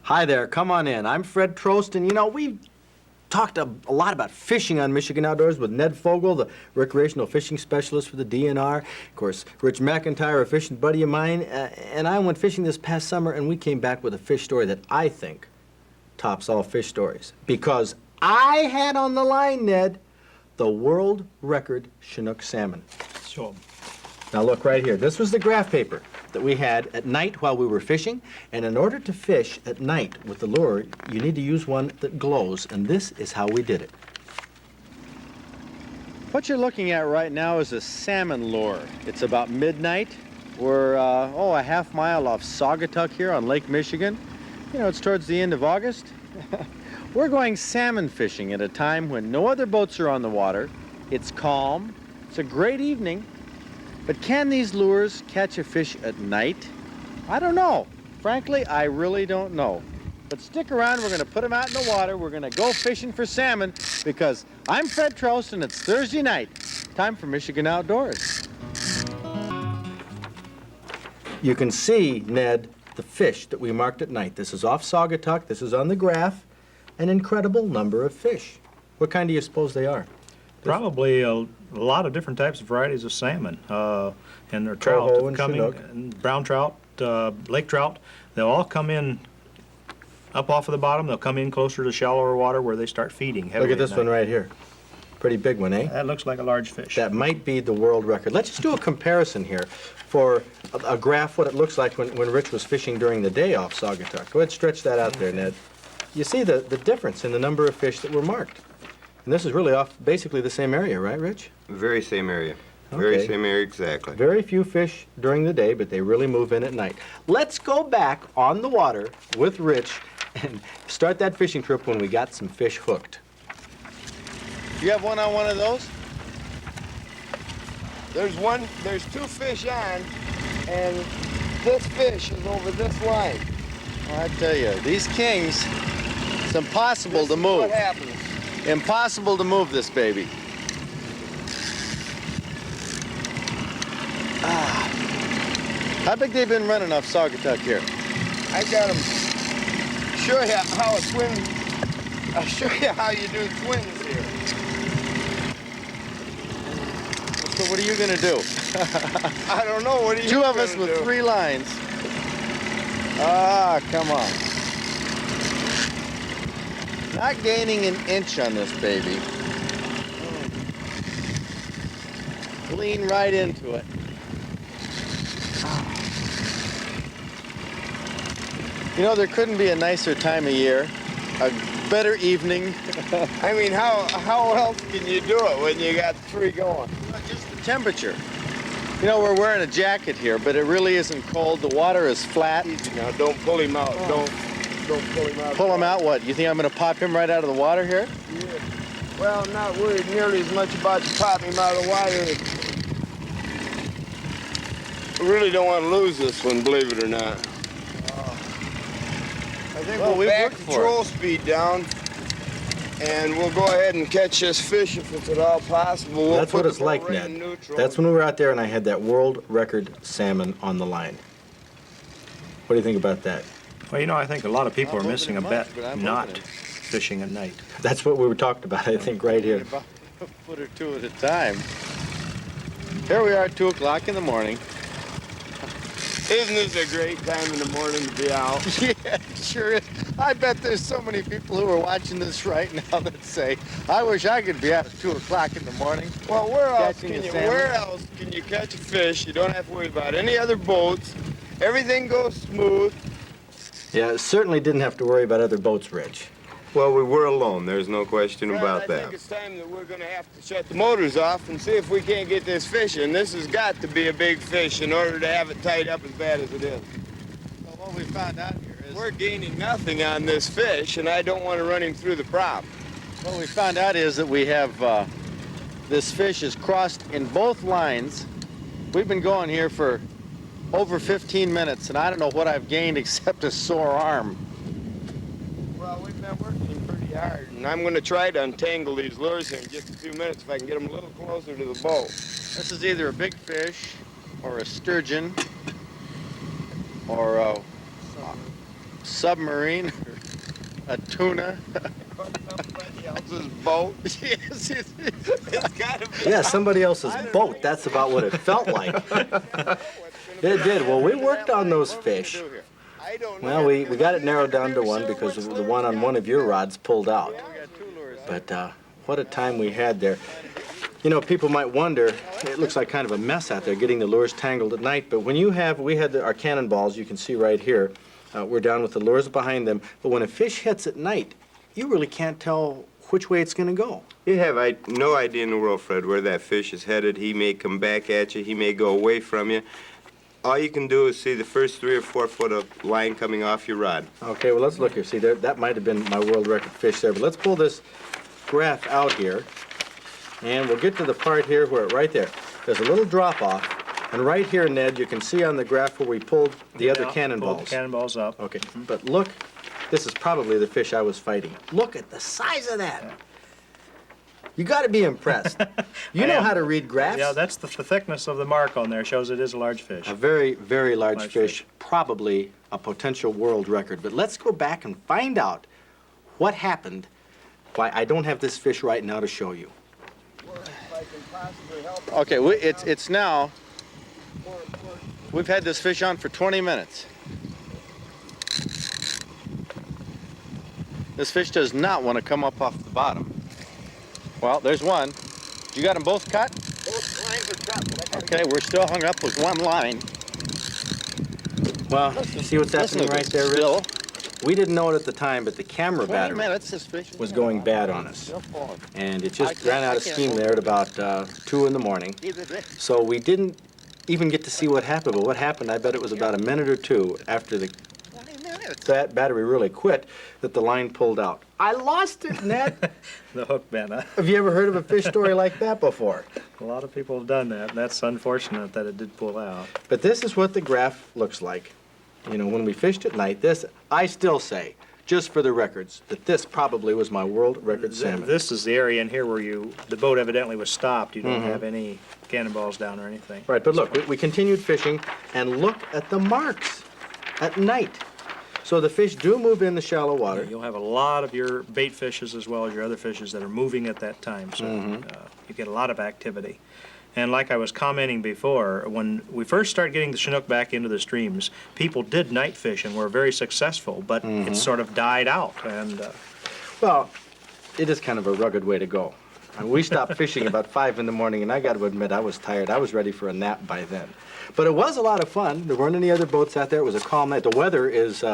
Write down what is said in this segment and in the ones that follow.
Hi there, come on in. I'm Fred Trost, and you know, we've talked a lot about fishing on Michigan Outdoors with Ned Fogel, the recreational fishing specialist for the DNR. Of course, Rich McIntyre, a fishing buddy of mine, and I went fishing this past summer, and we came back with a fish story that I think tops all fish stories. Because I had on the line, Ned, the world record Chinook salmon. Sure. Now look right here. This was the graph paper that we had at night while we were fishing. And in order to fish at night with the lure, you need to use one that glows. And this is how we did it. What you're looking at right now is a salmon lure. It's about midnight. We're, a half mile off Saugatuck here on Lake Michigan. You know, it's towards the end of August. We're going salmon fishing at a time when no other boats are on the water. It's calm. It's a great evening. But can these lures catch a fish at night? I don't know. Frankly, I really don't know. But stick around, we're gonna put them out in the water. We're gonna go fishing for salmon because I'm Fred Trost and it's Thursday night. Time for Michigan Outdoors. You can see, Ned, the fish that we marked at night. This is off Saugatuck, this is on the graph. An incredible number of fish. What kind do you suppose they are? Probably a lot of different types of varieties of salmon, and their trout and coming, Chinook. Brown trout, lake trout. They'll all come in up off of the bottom. They'll come in closer to shallower water where they start feeding. Look at this one right here. Pretty big one, eh? That looks like a large fish. That might be the world record. Let's just do a comparison here for a graph, what it looks like when Rich was fishing during the day off Saugatuck. Go ahead, stretch that out there, Ned. You see the difference in the number of fish that were marked. And this is really off basically the same area, right, Rich? Very same area. Okay. Very same area, exactly. Very few fish during the day, but they really move in at night. Let's go back on the water with Rich and start that fishing trip when we got some fish hooked. You have one on one of those? There's two fish on, and this fish is over this line. I tell you, these kings, it's impossible to move. What happens? Impossible to move this baby. How big they been running off Saugatuck here? I got them. Show you how a twin. I'll show you how you do twins here. So what are you gonna do? I don't know. What are you Two of gonna us with do? 3 lines. Ah, come on. Not gaining an inch on this baby. Lean right into it. You know, there couldn't be a nicer time of year, a better evening. I mean, how else can you do it when you got 3 going? Just the temperature. You know, we're wearing a jacket here, but it really isn't cold. The water is flat. Easy now. Don't pull him out. Don't pull him out. Pull him out what? You think I'm going to pop him right out of the water here? Yeah. Well, I'm not worried nearly as much about you popping him out of the water. I really don't want to lose this one, believe it or not. I think we'll back the troll speed down, and we'll go ahead and catch this fish if it's at all possible. That's what it's like, Ned. That's when we were out there and I had that world record salmon on the line. What do you think about that? Well, you know, I think a lot of people are missing a bet not fishing at night. That's what we were talking about, I think, right here. About a foot or two at a time. Here we are at 2 o'clock in the morning. Isn't this a great time in the morning to be out? Yeah, sure is. I bet there's so many people who are watching this right now that say, I wish I could be out at 2 o'clock in the morning. Well, where else can you catch a fish? You don't have to worry about any other boats. Everything goes smooth. Yeah, certainly didn't have to worry about other boats, Rich. Well, we were alone. There's no question about I that. think it's time that we're going to have to shut the motors off and see if we can't get this fishing. This has got to be a big fish in order to have it tied up as bad as it is. Well, what we found out here is... We're gaining nothing on this fish, and I don't want to run him through the prop. What we found out is that we have, this fish is crossed in both lines. We've been going here for over 15 minutes, and I don't know what I've gained except a sore arm. Well, we've been working pretty hard, and I'm going to try to untangle these lures here in just a few minutes if I can get them a little closer to the boat. This is either a big fish or a sturgeon or submarine, a tuna. Somebody else's boat. Yes, It's gotta be. Yeah, somebody else's boat. That's about what it felt like. It did. Well, we worked on those fish. I don't know. Well, we got it narrowed down to one because the one on one of your rods pulled out. But what a time we had there. You know, people might wonder, it looks like kind of a mess out there getting the lures tangled at night, but when we had our cannonballs, you can see right here, we're down with the lures behind them, but when a fish hits at night, you really can't tell which way it's going to go. You have no idea in the world, Fred, where that fish is headed. He may come back at you. He may go away from you. All you can do is see the first 3 or 4 foot of line coming off your rod. Okay, well, let's look here. See, there, that might have been my world record fish there, but let's pull this graph out here, and we'll get to the part here where right there, there's a little drop off, and right here, Ned, you can see on the graph where we pulled the other cannonballs. Pulled the cannonballs up. Okay, but look, this is probably the fish I was fighting. Look at the size of that. You got to be impressed. You know how to read graphs. Yeah, that's the thickness of the mark on there shows it is a large fish. A very, very large fish, probably a potential world record. But let's go back and find out what happened, why I don't have this fish right now to show you. Okay, it's now, we've had this fish on for 20 minutes. This fish does not want to come up off the bottom. Well, there's one. You got them both cut? Both lines are cut. Okay, we're still hung up with one line. Well, you see what's happening right there, Rich? Bill. We didn't know it at the time, but the camera 20 battery minutes, this fish was going bad on us. And it just ran out of steam there at about 2 in the morning. So we didn't even get to see what happened. But what happened, I bet it was about a minute or two after that battery really quit that the line pulled out. I lost it, Ned. The hook bent, huh? Have you ever heard of a fish story like that before? A lot of people have done that, and that's unfortunate that it did pull out. But this is what the graph looks like. You know, when we fished at night, this, I still say, just for the records, that this probably was my world record salmon. This is the area in here where the boat evidently was stopped. You don't have any cannonballs down or anything. Right, but look, we continued fishing, and look at the marks at night. So the fish do move in the shallow water. You'll have a lot of your bait fishes as well as your other fishes that are moving at that time, so you get a lot of activity. And like I was commenting before, when we first started getting the Chinook back into the streams, people did night fish and were very successful, but it sort of died out. And Well, it is kind of a rugged way to go. And we stopped fishing about 5 in the morning, and I got to admit, I was tired. I was ready for a nap by then. But it was a lot of fun. There weren't any other boats out there. It was a calm night. The weather is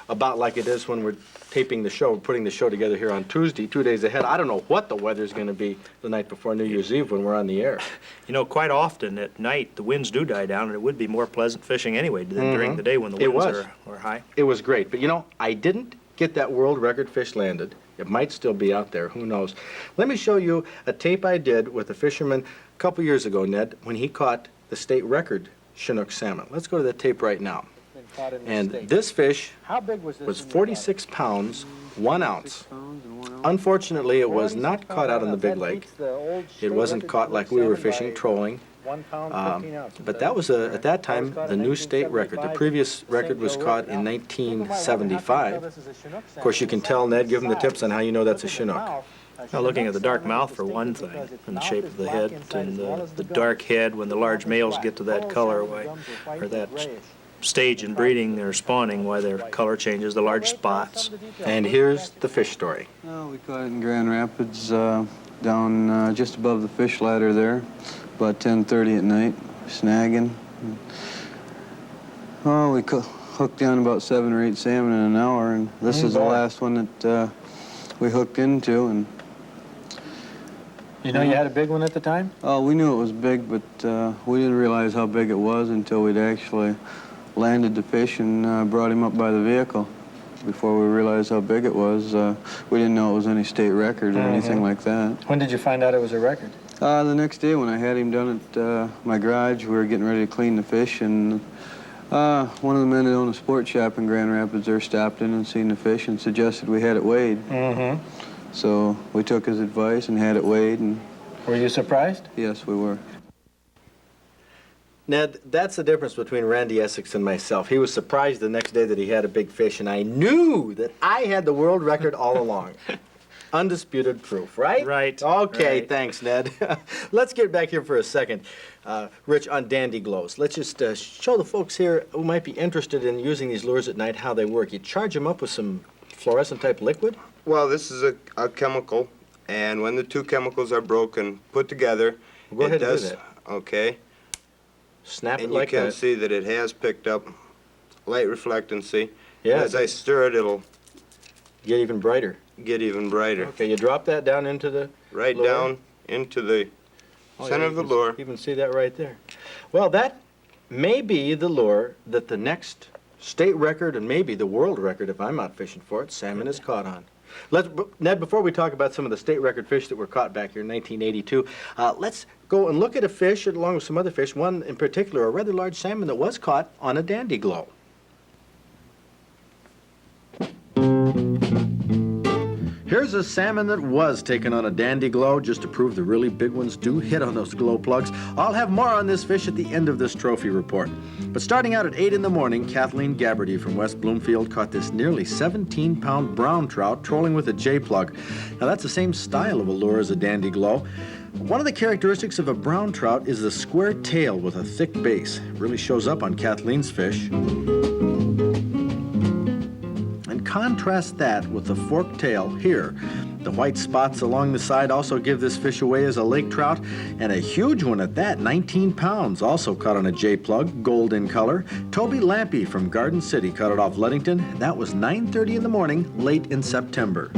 about like it is when we're taping the show, putting the show together here on Tuesday, 2 days ahead. I don't know what the weather's going to be the night before New Year's Eve when we're on the air. you know, quite often at night the winds do die down, and it would be more pleasant fishing anyway than during the day when the winds are high. It was great. But you know, I didn't get that world record fish landed. It might still be out there. Who knows? Let me show you a tape I did with a fisherman a couple years ago, Ned, when he caught the state record Chinook salmon. Let's go to that tape right now. And this fish was 46 pounds, 1 ounce. Unfortunately, it was not caught out on the big lake. It wasn't caught like we were fishing, trolling. But that was, at that time, the new state record. The previous record was caught in 1975. Of course, you can tell, Ned, give him the tips on how you know that's a Chinook. Well, looking at the dark mouth for one thing, and the shape of the head, and the dark head when the large males get to that color, or that stage in breeding or spawning, why their color changes, the large spots. And here's the fish story. Well, we caught it in Grand Rapids, down just above the fish ladder there, about 10:30 at night, snagging. Oh, we hooked down about 7 or 8 salmon in an hour, and this is the last one that we hooked into. And You know you had a big one at the time? oh, we knew it was big, but we didn't realize how big it was until we'd actually landed the fish and brought him up by the vehicle. Before we realized how big it was, we didn't know it was any state record or anything like that. When did you find out it was a record? The next day when I had him down at my garage, we were getting ready to clean the fish, and one of the men that owned a sports shop in Grand Rapids there stopped in and seen the fish and suggested we had it weighed. So we took his advice and had it weighed. And Were you surprised? yes, we were. Ned, that's the difference between Randy Essex and myself. He was surprised the next day that he had a big fish, and I knew that I had the world record all along. Undisputed proof, right? Right. Okay, right. thanks, Ned. Let's get back here for a second, Rich, on dandy glows. Let's just show the folks here who might be interested in using these lures at night how they work. You charge them up with some fluorescent-type liquid? Well, this is a chemical, and when the two chemicals are broken, put together, Go ahead it and do does, that. okay, Snap and it like you can that. see that it has picked up light reflectancy. Yeah. As I stir it, it'll Get even brighter. get even brighter. Okay, you drop that down into the Right lure. down into the Oh, center yeah, of the you can lure. even see that right there. Well, that may be the lure that the next state record and maybe the world record, if I'm out fishing for it, salmon is caught on. Ned, before we talk about some of the state record fish that were caught back here in 1982, let's go and look at a fish along with some other fish, one in particular, a rather large salmon that was caught on a dandy glow. Here's a salmon that was taken on a dandy glow just to prove the really big ones do hit on those glow plugs. I'll have more on this fish at the end of this trophy report. But starting out at 8 in the morning, Kathleen Gabberty from West Bloomfield caught this nearly 17-pound brown trout trolling with a J-plug. Now that's the same style of a lure as a dandy glow. One of the characteristics of a brown trout is the square tail with a thick base. It really shows up on Kathleen's fish. Contrast that with the forked tail here. The white spots along the side also give this fish away as a lake trout, and a huge one at that, 19 pounds, also caught on a J-plug, gold in color. Toby Lampy from Garden City caught it off Ludington. That was 9:30 in the morning, late in September.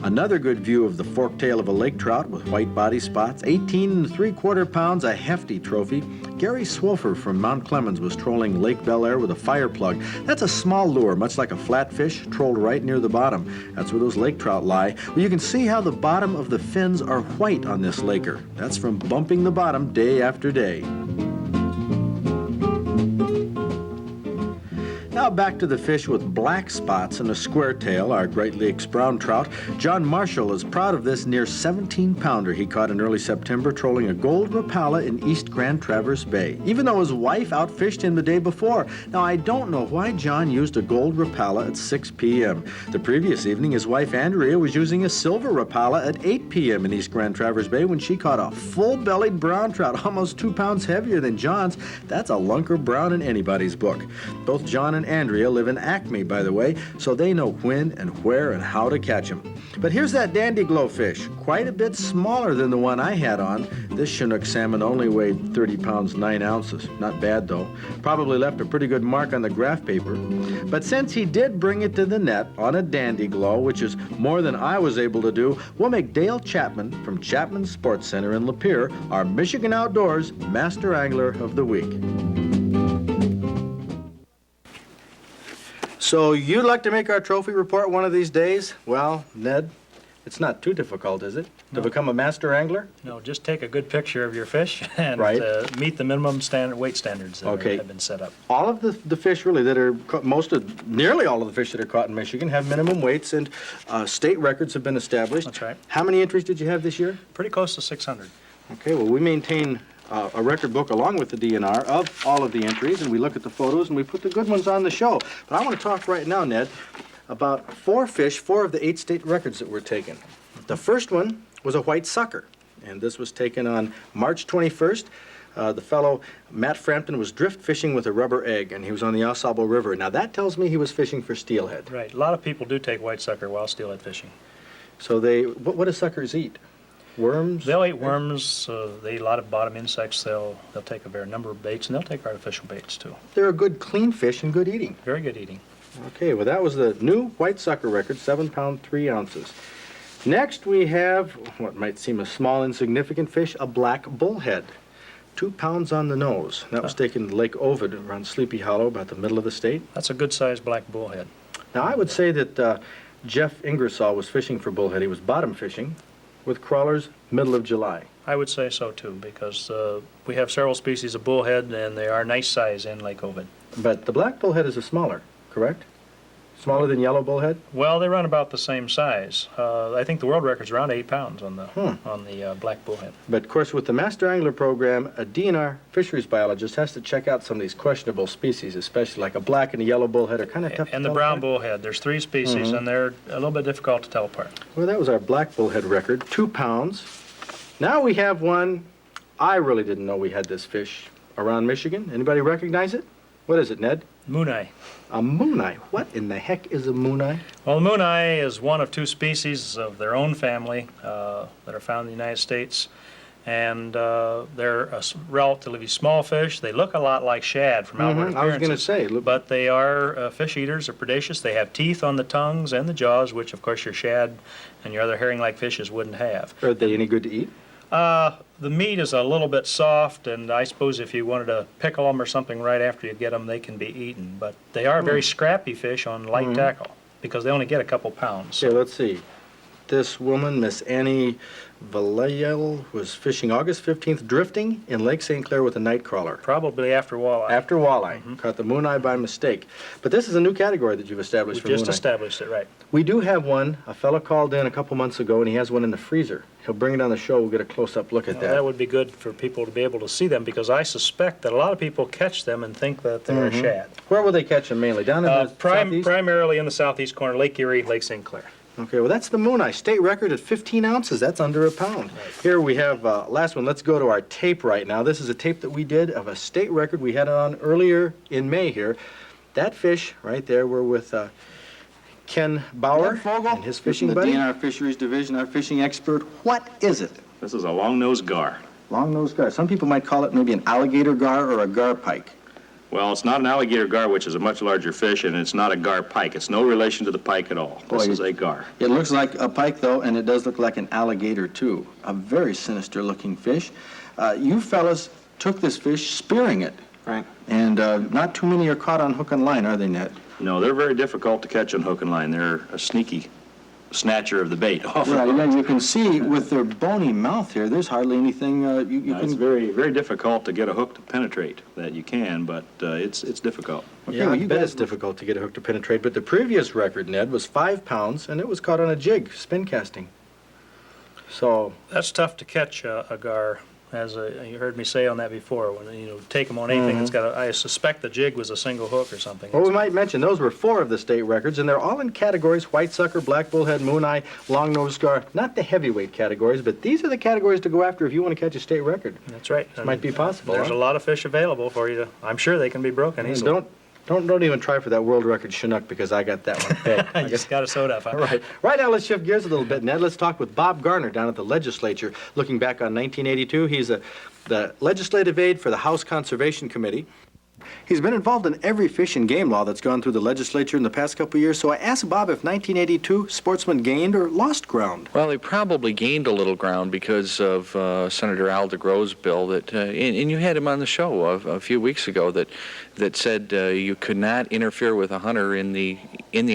Another good view of the forked tail of a lake trout with white body spots, 18 3/4 pounds, a hefty trophy. Gary Swofer from Mount Clemens was trolling Lake Bel Air with a fire plug. That's a small lure, much like a flatfish, trolled right near the bottom. That's where those lake trout lie. Well, you can see how the bottom of the fins are white on this laker. That's from bumping the bottom day after day. Now back to the fish with black spots and a square tail, our Great Lakes brown trout. John Marshall is proud of this near 17-pounder he caught in early September trolling a gold rapala in East Grand Traverse Bay, even though his wife outfished him the day before. Now I don't know why John used a gold rapala at 6 p.m. The previous evening his wife Andrea was using a silver rapala at 8 p.m. in East Grand Traverse Bay when she caught a full-bellied brown trout, almost 2 pounds heavier than John's. That's a lunker brown in anybody's book. Both John and Andrea live in Acme, by the way, so they know when and where and how to catch them. But here's that dandy glow fish, quite a bit smaller than the one I had on. This Chinook salmon only weighed 30 pounds 9 ounces. Not bad, though. Probably left a pretty good mark on the graph paper. But since he did bring it to the net on a dandy glow, which is more than I was able to do, we'll make Dale Chapman from Chapman Sports Center in Lapeer our Michigan Outdoors Master Angler of the Week. So you'd like to make our trophy report one of these days? Well, Ned, it's not too difficult, is it, to become a master angler? No, just take a good picture of your fish and Right. Meet the minimum weight standards that Okay. have been set up. All of the fish really that are nearly all of the fish that are caught in Michigan have minimum weights, and state records have been established. That's right. How many entries did you have this year? Pretty close to 600. Okay, well, we maintain a record book along with the DNR of all of the entries, and we look at the photos and we put the good ones on the show. But I want to talk right now, Ned, about 4 of the 8 state records that were taken. The first one was a white sucker, and this was taken on March 21st. The fellow, Matt Frampton, was drift fishing with a rubber egg, and he was on the Osable River. Now, that tells me he was fishing for steelhead. Right. A lot of people do take white sucker while steelhead fishing. So what do suckers eat? Worms? They'll eat worms. They eat a lot of bottom insects. They'll take a fair number of baits, and they'll take artificial baits too. They're a good clean fish and good eating. Very good eating. Okay, well, that was the new white sucker record, 7 pound 3 ounces. Next, we have what might seem a small, insignificant fish, a black bullhead. 2 pounds on the nose. That was taken in Lake Ovid around Sleepy Hollow, about the middle of the state. That's a good-sized black bullhead. Now, I would say that Jeff Ingersoll was fishing for bullhead. He was bottom fishing with crawlers middle of July. I would say so too, because we have several species of bullhead, and they are nice size in Lake Ovid. But the black bullhead is a smaller, correct? Smaller than yellow bullhead? Well, they run about the same size. I think the world record's around 8 pounds on the black bullhead. But of course, with the Master Angler program, a DNR fisheries biologist has to check out some of these questionable species, especially like a black and a yellow bullhead are kind of tough to And the tell brown apart. bullhead. There's 3 species, and they're a little bit difficult to tell apart. Well, that was our black bullhead record, 2 pounds. Now we have one. I really didn't know we had this fish around Michigan. Anybody recognize it? What is it, Ned? Mooneye. A mooneye. What in the heck is a mooneye? Well, the mooneye is one of 2 species of their own family that are found in the United States. And they're a relatively small fish. They look a lot like shad from outward I was going to appearances. say. Look, But they are fish eaters, are predaceous. They have teeth on the tongues and the jaws, which of course your shad and your other herring-like fishes wouldn't have. are they any good to eat? The meat is a little bit soft, and I suppose if you wanted to pickle them or something right after you get them, they can be eaten. But they are very scrappy fish on light tackle because they only get a couple pounds. Okay, let's see. This woman, Miss Annie Vallejo, was fishing August 15th, drifting in Lake St. Clair with a night crawler. Probably after walleye. After walleye. Caught the mooneye by mistake. But this is a new category that you've established We for just mooneye. established it, right. We do have one. A fellow called in a couple months ago, and he has one in the freezer. He'll bring it on the show. We'll get a close-up look at Well, that. that would be good for people to be able to see them because I suspect that a lot of people catch them and think that they're a shad. Where will they catch them mainly? Down in the southeast? Primarily in the southeast corner, Lake Erie, Lake St. Clair. Okay, well, that's the mooneye. State record at 15 ounces. That's under a pound. Here we have, last one. Let's go to our tape right now. This is a tape that we did of a state record. We had it on earlier in May here. That fish right there, we're with Ken Bauer and his fishing the buddy. DNR Fisheries Division, our fishing expert. What is it? This is a long-nosed gar. Long-nosed gar. Some people might call it maybe an alligator gar or a gar pike. Well, it's not an alligator gar, which is a much larger fish, and it's not a gar pike. It's no relation to the pike at all. This Boy, is a gar. It looks like a pike, though, and it does look like an alligator, too. A very sinister-looking fish. You fellas took this fish spearing it. Right. And not too many are caught on hook and line, are they, Ned? No, they're very difficult to catch on hook and line. They're a sneaky snatcher of the bait. Right, and you can see with their bony mouth here, there's hardly anything you It's can... very, very difficult to get a hook to penetrate. That you can, but it's difficult. Okay, Yeah, well, I you bet guys- it's difficult to get a hook to penetrate, but the previous record, Ned, was 5 pounds, and it was caught on a jig, spin casting. So, That's tough to catch a gar, as you heard me say on that before. When you take them on anything, it's got. I suspect the jig was a single hook or something. well, we might mention, those were 4 of the state records, and they're all in categories: white sucker, black bullhead, mooneye, long-nosed gar. Not the heavyweight categories, but these are the categories to go after if you want to catch a state record. That's right. Might be possible, There's huh? a lot of fish available for you to. I'm sure they can be broken And easily. don't even try for that world record Chinook, because I got that one pegged. You just got a soda up. Huh? Right. Right now, let's shift gears a little bit, Ned. Let's talk with Bob Garner down at the legislature. Looking back on 1982, he's the legislative aide for the House Conservation Committee. He's been involved in every fish and game law that's gone through the legislature in the past couple of years, so I asked Bob if 1982 sportsmen gained or lost ground. Well, they probably gained a little ground because of Senator Al DeGroe's bill that, and you had him on the show a few weeks ago that said you could not interfere with a hunter in the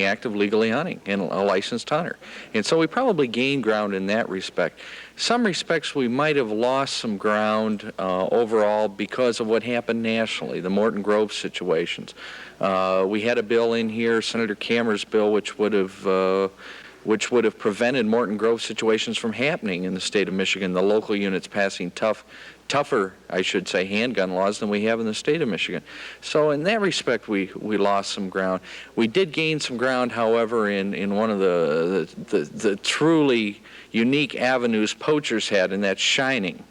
act of legally hunting, and a licensed hunter. And so we probably gained ground in that respect. Some respects we might have lost some ground overall because of what happened nationally, the Morton Grove situations. We had a bill in here, Senator Kammer's bill, which would have prevented Morton Grove situations from happening in the state of Michigan, the local units passing tougher, I should say, handgun laws than we have in the state of Michigan. So in that respect, we lost some ground. We did gain some ground, however, in one of the truly unique avenues poachers had, and that's shining.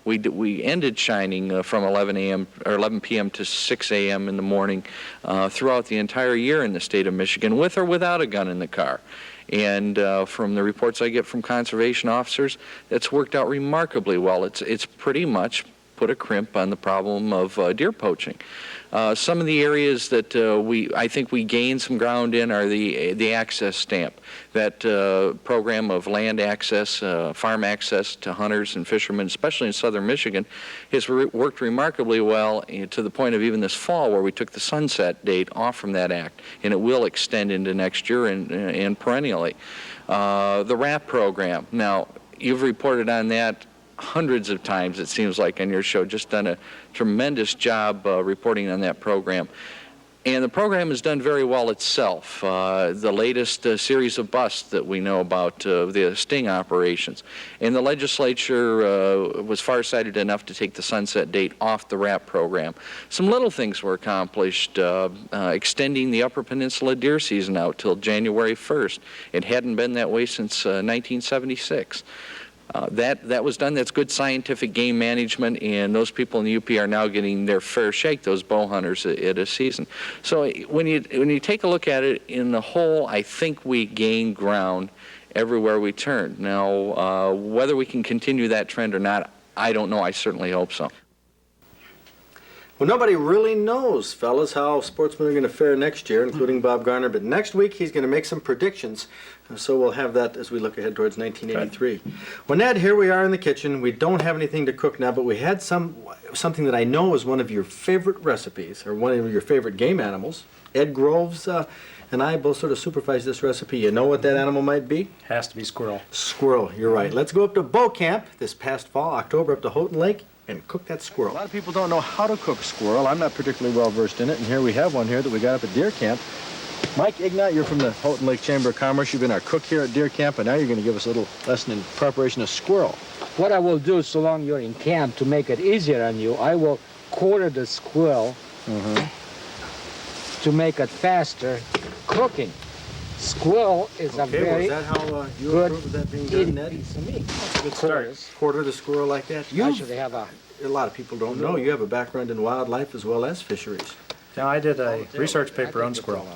We ended shining from 11 p.m. to 6 a.m. in the morning throughout the entire year in the state of Michigan, with or without a gun in the car. And from the reports I get from conservation officers, it's worked out remarkably well. It's pretty much put a crimp on the problem of deer poaching. Some of the areas that I think we gained some ground in are the access stamp. That program of land access, farm access to hunters and fishermen, especially in southern Michigan, has worked remarkably well to the point of even this fall where we took the sunset date off from that act, and it will extend into next year and perennially. The RAP program. Now, you've reported on that hundreds of times, it seems like, on your show. Just done a tremendous job reporting on that program. And the program has done very well itself. The latest series of busts that we know about the sting operations. And the legislature was farsighted enough to take the sunset date off the RAP program. Some little things were accomplished, extending the Upper Peninsula deer season out till January 1st. It hadn't been that way since 1976. That was done. That's good scientific game management, and those people in the UP are now getting their fair shake, those bow hunters, at a season. So when you take a look at it in the whole, I think we gain ground everywhere we turn. Now, whether we can continue that trend or not, I don't know. I certainly hope so. Well, nobody really knows, fellas, how sportsmen are going to fare next year, including Bob Garner. But next week, he's going to make some predictions. So we'll have that as we look ahead towards 1983. Well, Ned, here we are in the kitchen. We don't have anything to cook now, but we had something that I know is one of your favorite recipes, or one of your favorite game animals. Ed Groves and I both sort of supervised this recipe. You know what that animal might be? Has to be squirrel. Squirrel, you're right. Let's go up to Bow Camp this past fall, October, up to Houghton Lake, and cook that squirrel. A lot of people don't know how to cook squirrel. I'm not particularly well versed in it, and here we have one here that we got up at Deer Camp. Mike Ignat, you're from the Houghton Lake Chamber of Commerce. You've been our cook here at Deer Camp, and now you're going to give us a little lesson in preparation of squirrel. What I will do, so long you're in camp, to make it easier on you, I will quarter the squirrel to make it faster cooking. Squirrel is a very is that how you good approve of that being done, Ned? piece of meat. That's a good start. Quarter the squirrel like that. Actually have a lot of people don't know you have a background in wildlife as well as fisheries. Now, I did a research paper on squirrel.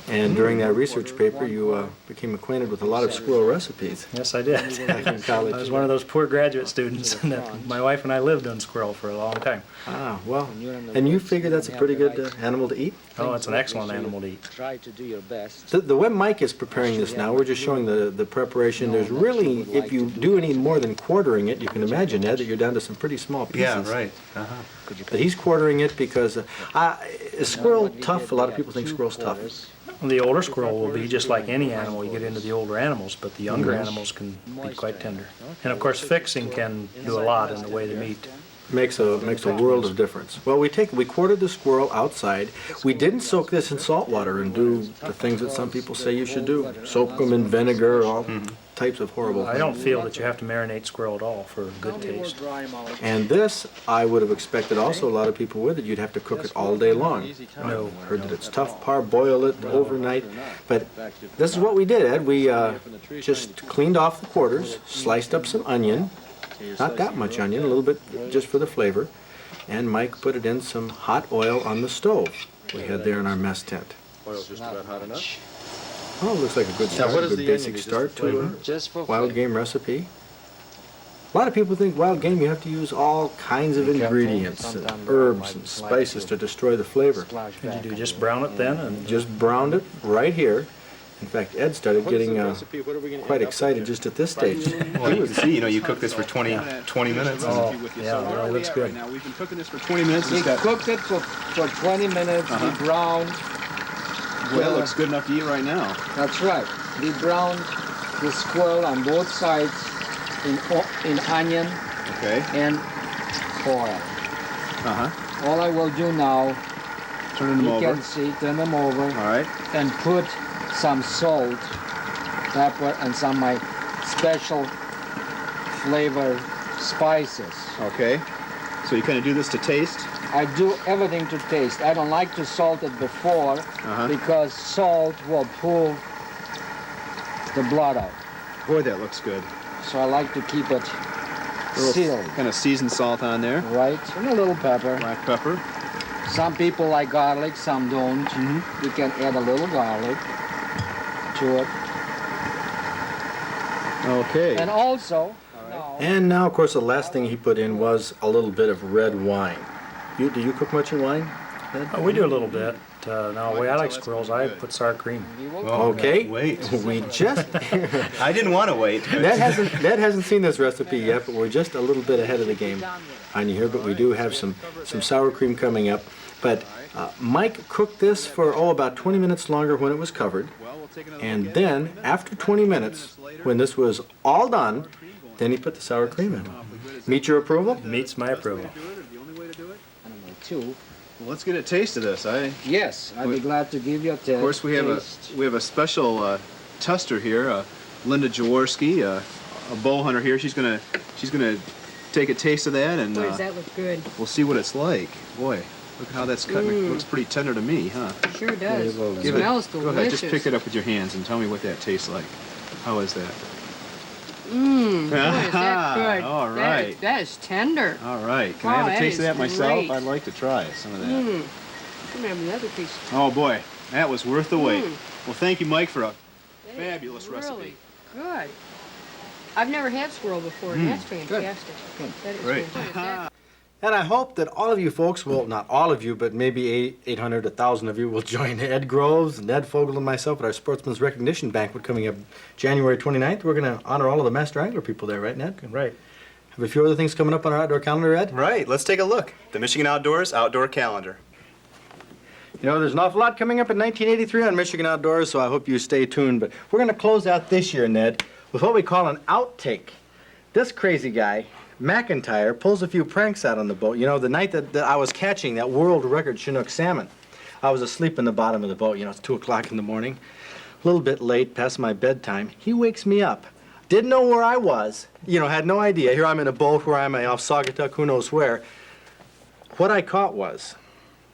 And during that research paper, you became acquainted with a lot of squirrel recipes. Yes, I did. Back in college. I was one of those poor graduate students, and my wife and I lived on squirrel for a long time. Ah, well, and you figure that's a pretty good animal to eat? Oh, it's an excellent animal to eat. try to do your best. The way Mike is preparing this now, we're just showing the preparation. There's really, if you do any more than quartering it, you can imagine, Ed, that you're down to some pretty small pieces. Yeah, right. But he's quartering it because, is squirrel tough? A lot of people think squirrel's tough. The older squirrel will be just like any animal. You get into the older animals, but the younger animals can be quite tender. And of course, fixing can do a lot in the way they meat. Makes a world of difference. Well, we quartered the squirrel outside. We didn't soak this in salt water and do the things that some people say you should do. Soak them in vinegar, all types of horrible things. I don't feel that you have to marinate squirrel at all for good taste. And this, I would have expected also a lot of people with it. You'd have to cook it all day long. No. Heard that it's tough, parboil it overnight. But this is what we did, Ed. We just cleaned off the quarters, sliced up some onion. Not that much onion, a little bit just for the flavor. And Mike put it in some hot oil on the stove we had there in our mess tent. Oil's just about hot enough. Oh, looks like a good start, a good basic start to a wild game recipe. A lot of people think wild game you have to use all kinds of ingredients, and herbs and spices to destroy the flavor. Did you do just brown it then? And just browned it right here. In fact, Ed started getting quite excited just at this stage. Well, you can see, you cook this for 20 minutes. Oh, yeah, it really looks good. Now, we've been cooking this for 20 minutes. We cooked it for 20 minutes, we browned. Well, it looks good enough to eat right now. That's right. We browned the squirrel on both sides in onion and oil. All I will do now, turn them over. You can see, turn them over. All right. And put some salt, pepper, and some of my special flavor spices. Okay. So you kind of do this to taste? I do everything to taste. I don't like to salt it before because salt will pull the blood out. Boy, that looks good. So I like to keep it sealed. Kind of seasoned salt on there. Right, and a little pepper. Black pepper. Some people like garlic, some don't. You can add a little garlic to it. Okay. And also, and now, of course, the last thing he put in was a little bit of red wine. Do you cook much in wine, Ed? We do a little bit. Now, the way I like squirrels, I put sour cream. Okay. Wait. We just... I didn't want to wait. Ned hasn't seen this recipe yet, but we're just a little bit ahead of the game on you here. But we do have some sour cream coming up. But Mike cooked this for, about 20 minutes longer when it was covered. And then, after 20 minutes, when this was all done, then he put the sour cream in. Meet your approval? Meets my approval. two, Well, let's get a taste of this. Yes, I'd be glad to give you a taste. Of course, we have a special tuster here, Linda Jaworski, a bow hunter here. She's gonna take a taste of that, and Boy, does that look good. we'll see what it's like. Boy, look how that's cutting. It looks pretty tender to me, huh? Sure does. It Give smells Go delicious. ahead, just pick it up with your hands and tell me what that tastes like. How is that? Mmm, boy, is that good. All right. That is tender. All right. Can Wow, I have a that taste of is that myself? great. I'd like to try some of that. Mmm. I'm gonna have another piece. Oh boy, that was worth the wait. Mm. Well, thank you, Mike, for a That fabulous is recipe. really good. I've never had squirrel before, and that's fantastic. That is Great. fantastic. And I hope that all of you folks will, not all of you, but maybe 800, 1,000 of you will join Ed Groves, Ned Fogel, and myself at our Sportsman's Recognition Banquet coming up January 29th. We're going to honor all of the Master Angler people there, right, Ned? Right. Have a few other things coming up on our outdoor calendar, Ed? Right, let's take a look. The Michigan Outdoors Outdoor Calendar. You know, there's an awful lot coming up in 1983 on Michigan Outdoors, so I hope you stay tuned. But we're going to close out this year, Ned, with what we call an outtake. This crazy guy, McIntyre, pulls a few pranks out on the boat. You know, the night that I was catching that world record Chinook salmon, I was asleep in the bottom of the boat. You know, it's 2 o'clock in the morning, a little bit late, past my bedtime. He wakes me up. Didn't know where I was, you know, had no idea. Here I'm in a boat, where am I, off Saugatuck, who knows where. What I caught was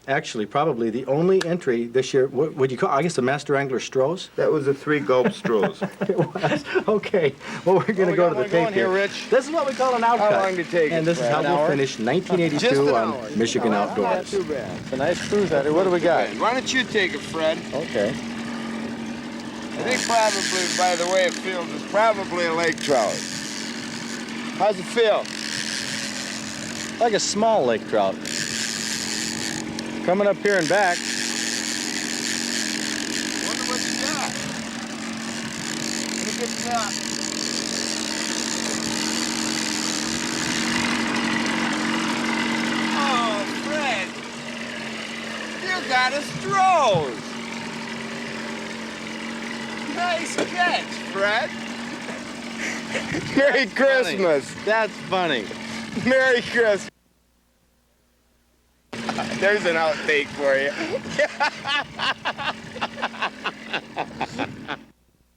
actually probably the only entry this year. What would you call, I guess, a Master Angler Strohs? That was a 3-gulp Strohs. It was. Okay. Well, we're going to go to the tape here. Rich? This is what we call an outcut. How long did it take? And this is how we'll finish 1982 on Michigan Not Outdoors. too bad. It's a nice cruise out here. What do we got? Why don't you take it, Fred? Okay. I think probably, by the way it feels, it's probably a lake trout. How's it feel? Like a small lake trout. Coming up here and back. Wonder what you got. Let me get it up. Oh, Fred. You got a Strohs. Nice catch, Fred. Merry Christmas. That's funny. Merry Christmas. There's an outtake for you.